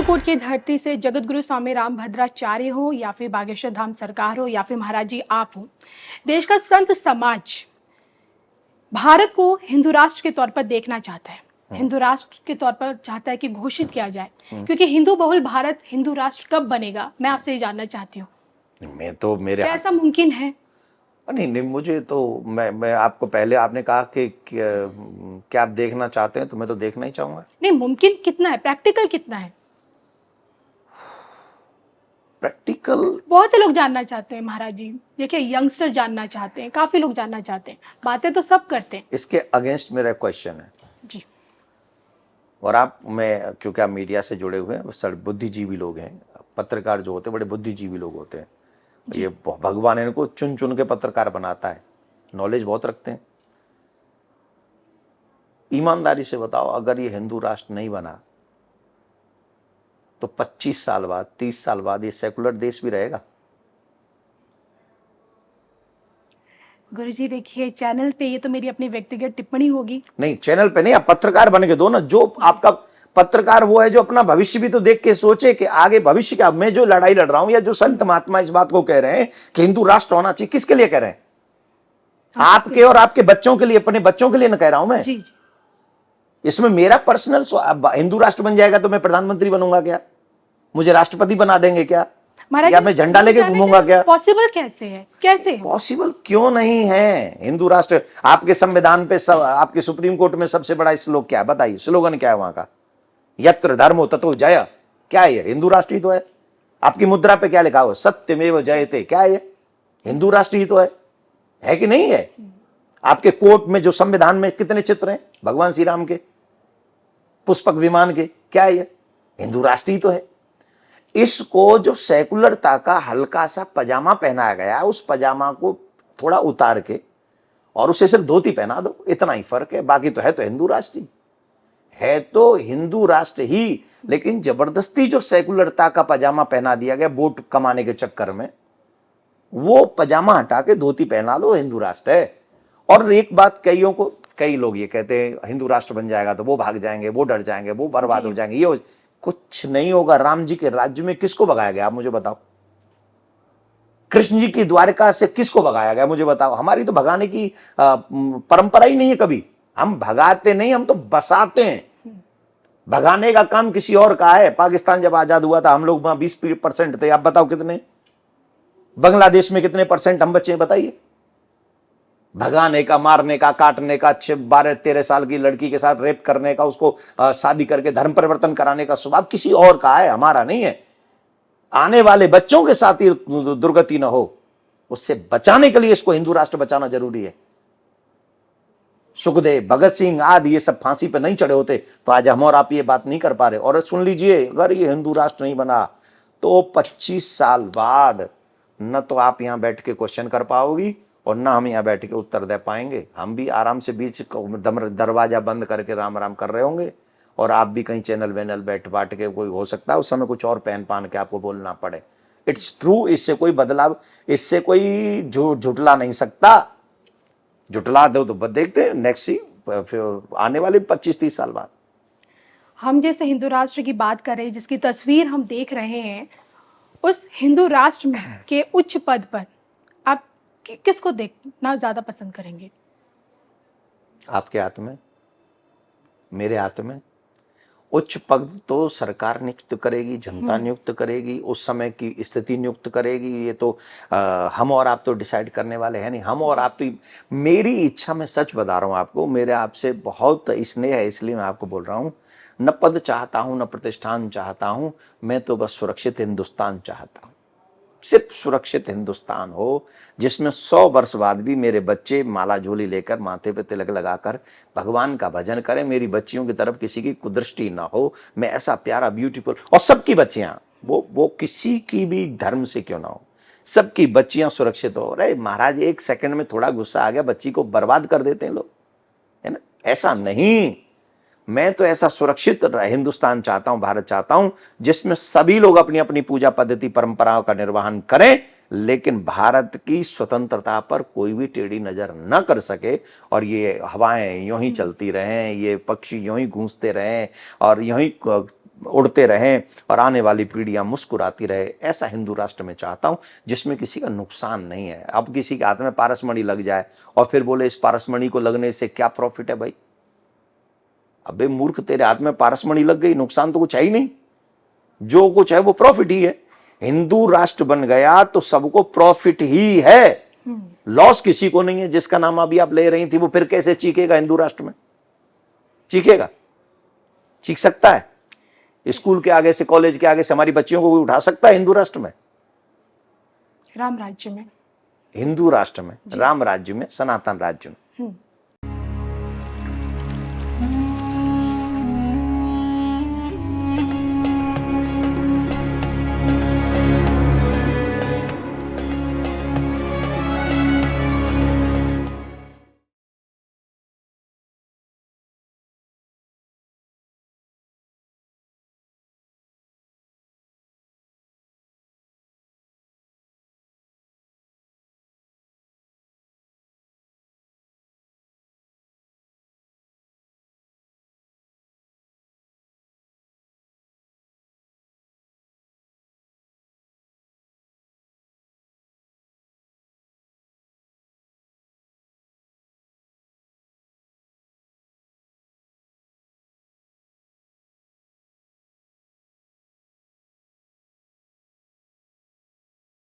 चित्रकूट की धरती से जगतगुरु स्वामी रामभद्राचार्य हो या फिर बागेश्वर धाम सरकार हो या फिर महाराज जी आप हो, देश का संत समाज भारत को हिंदू राष्ट्र के तौर पर देखना चाहता है। हिंदू राष्ट्र के तौर पर चाहता है कि घोषित किया जाए, क्योंकि हिंदू बहुल भारत हिंदू राष्ट्र कब बनेगा, मैं आपसे ये जानना चाहती हूँ। मैं तो मेरे क्या ऐसा मुमकिन है? नहीं नहीं, मुझे तो मैं आपको पहले आपने कहा कि क्या आप देखना चाहते हैं, तो मैं तो देखना ही चाहूंगा। नहीं, मुमकिन कितना है, प्रैक्टिकल कितना है? प्रैक्टिकल बहुत से लोग जानना चाहते हैं महाराज जी। देखिए, यंगस्टर जानना चाहते हैं, काफी लोग जानना चाहते हैं, बातें तो सब करते हैं। इसके अगेंस्ट मेरा क्वेश्चन है जी। और मैं क्योंकि आप मीडिया से जुड़े हुए हैं, सर बुद्धिजीवी लोग हैं, पत्रकार जो होते हैं बड़े बुद्धिजीवी लोग होते हैं। ये भगवान इनको चुन चुन के पत्रकार बनाता है, नॉलेज बहुत रखते हैं। ईमानदारी से बताओ, अगर ये हिंदू राष्ट्र नहीं बना तो 25 साल बाद 30 साल बाद ये सेकुलर देश भी रहेगा? गुरुजी देखिए, चैनल पे ये तो मेरी अपनी व्यक्तिगत टिप्पणी होगी। नहीं, चैनल पे नहीं, आप पत्रकार बन के दो ना। जो आपका पत्रकार वो है जो अपना भविष्य भी तो देख के सोचे कि आगे भविष्य क्या। मैं जो लड़ाई लड़ रहा हूं या जो संत महात्मा इस बात को कह रहे हैं कि हिंदू राष्ट्र होना चाहिए, किसके लिए कह रहे हैं? आपके और आपके बच्चों के लिए, अपने बच्चों के लिए ना कह रहा हूं मैं। जी। इसमें मेरा पर्सनल, हिंदू राष्ट्र बन जाएगा तो मैं प्रधानमंत्री बनूंगा क्या? मुझे राष्ट्रपति बना देंगे क्या? या मैं झंडा लेके घूमूंगा क्या? पॉसिबल कैसे है? कैसे पॉसिबल क्यों नहीं है? हिंदू राष्ट्र आपके संविधान पे, सब आपके सुप्रीम कोर्ट में सबसे बड़ा श्लोक क्या है बताइए? स्लोगन क्या है वहां का? यत्र धर्मो ततो जय। क्या है ये? हिंदू राष्ट्र ही तो है। आपकी मुद्रा पे क्या लिखा हुआ? सत्यमेव जयते। क्या है ये? हिंदू राष्ट्र ही तो है कि नहीं है? आपके कोर्ट में जो संविधान में कितने चित्र हैं भगवान श्री राम के, पुष्पक विमान के? क्या है ये? हिंदू राष्ट्र ही तो है। इसको जो सेकुलरता का हल्का सा पजामा पहनाया गया, उस पजामा को थोड़ा उतार के और उसे सिर्फ धोती पहना दो, इतना ही फर्क है। बाकी तो है तो हिंदू राष्ट्र ही है, तो हिंदू राष्ट्र ही। लेकिन जबरदस्ती जो सेकुलरता का पजामा पहना दिया गया वोट कमाने के चक्कर में, वो पजामा हटा के धोती पहना लो, हिंदू राष्ट्र है। और एक बात, कई लोग ये कहते हैं हिंदू राष्ट्र बन जाएगा तो वो भाग जाएंगे, वो डर जाएंगे, वो बर्बाद हो जाएंगे, ये कुछ नहीं होगा। राम जी के राज्य में किसको भगाया गया आप मुझे बताओ? कृष्ण जी की द्वारका से किसको भगाया गया मुझे बताओ? हमारी तो भगाने की परंपरा ही नहीं है कभी। हम भगाते नहीं, हम तो बसाते हैं। भगाने का काम किसी और का है। पाकिस्तान जब आजाद हुआ था हम लोग वहां 20% थे, आप बताओ कितने? बांग्लादेश में कितने परसेंट हम बच्चे बताइए? भगाने का, मारने का, काटने का, 12-13 साल की लड़की के साथ रेप करने का, उसको शादी करके धर्म परिवर्तन कराने का स्वभाव किसी और का है, हमारा नहीं है। आने वाले बच्चों के साथ ही दुर्गति ना हो, उससे बचाने के लिए इसको हिंदू राष्ट्र बचाना जरूरी है। सुखदेव, भगत सिंह आदि ये सब फांसी पे नहीं चढ़े होते तो आज हम और आप ये बात नहीं कर पा रहे। और सुन लीजिए, अगर ये हिंदू राष्ट्र नहीं बना तो 25 साल बाद न तो आप यहां बैठ के क्वेश्चन कर पाओगी और ना हम यहाँ बैठ के उत्तर दे पाएंगे। हम भी आराम से बीच दरवाजा बंद करके राम राम कर रहे होंगे और आप भी कहीं चैनल वैनल बैठ बाट के, कोई हो सकता है उस समय कुछ और पहन पान के आपको बोलना पड़े। इट्स ट्रू, इससे कोई बदलाव, इससे कोई झुटला नहीं सकता। झुटला दो तो देखते हैं नेक्स्ट फिर आने वाले 25-30 साल बाद। हम जैसे हिंदू राष्ट्र की बात कर रहे हैं, जिसकी तस्वीर हम देख रहे हैं, उस हिंदू राष्ट्र में के उच्च पद पर आप किसको देखना ज्यादा पसंद करेंगे? आपके हाथ में, मेरे हाथ में। उच्च पद तो सरकार नियुक्त करेगी, जनता नियुक्त करेगी, उस समय की स्थिति नियुक्त करेगी। ये तो हम और आप तो डिसाइड करने वाले हैं नहीं। हम और आप तो, मेरी इच्छा, मैं सच बता रहा हूं आपको, मेरे आपसे बहुत स्नेह है इसलिए मैं आपको बोल रहा हूं। न पद चाहता हूं, न प्रतिष्ठान चाहता हूं, मैं तो बस सुरक्षित हिंदुस्तान चाहता हूं। सिर्फ सुरक्षित हिंदुस्तान हो जिसमें 100 वर्ष बाद भी मेरे बच्चे माला झोली लेकर, माथे पे तिलक लगाकर भगवान का भजन करें। मेरी बच्चियों की तरफ किसी की कुदृष्टि ना हो। मैं ऐसा प्यारा, ब्यूटीफुल, और सबकी बच्चियां, वो किसी की भी धर्म से क्यों ना हो, सबकी बच्चियां सुरक्षित हो। अरे महाराज, 1 सेकंड में थोड़ा गुस्सा आ गया, बच्ची को बर्बाद कर देते हैं लोग, है ना? ऐसा नहीं। मैं तो ऐसा सुरक्षित हिंदुस्तान चाहता हूं, भारत चाहता हूं, जिसमें सभी लोग अपनी अपनी पूजा पद्धति, परंपराओं का निर्वहन करें, लेकिन भारत की स्वतंत्रता पर कोई भी टेढ़ी नजर न कर सके। और ये हवाएं यूं ही चलती रहें, ये पक्षी यूं ही गूंजते रहें और यूं ही उड़ते रहें और आने वाली पीढ़ियां मुस्कुराती रहे, ऐसा हिंदू राष्ट्र में चाहता हूं जिसमें किसी का नुकसान नहीं है। अब किसी के हाथ में पारसमणि लग जाए और फिर बोले इस पारसमणि को लगने से क्या प्रॉफिट है भाई? अबे मूर्ख, तेरे हाथ में पारसमणि लग गई, नुकसान तो कुछ है ही नहीं, जो कुछ है वो प्रॉफिट ही है। हिंदू राष्ट्र बन गया तो सबको प्रॉफिट ही है, लॉस किसी को नहीं है। जिसका नाम अभी आप ले रही थी वो फिर कैसे चीखेगा हिंदू राष्ट्र में? चीखेगा? चीख सकता है? स्कूल के आगे से, कॉलेज के आगे से हमारी बच्चियों को कोई उठा सकता है हिंदू राष्ट्र में? राम राज्य में, हिंदू राष्ट्र में, राम राज्य में, सनातन राज्य में।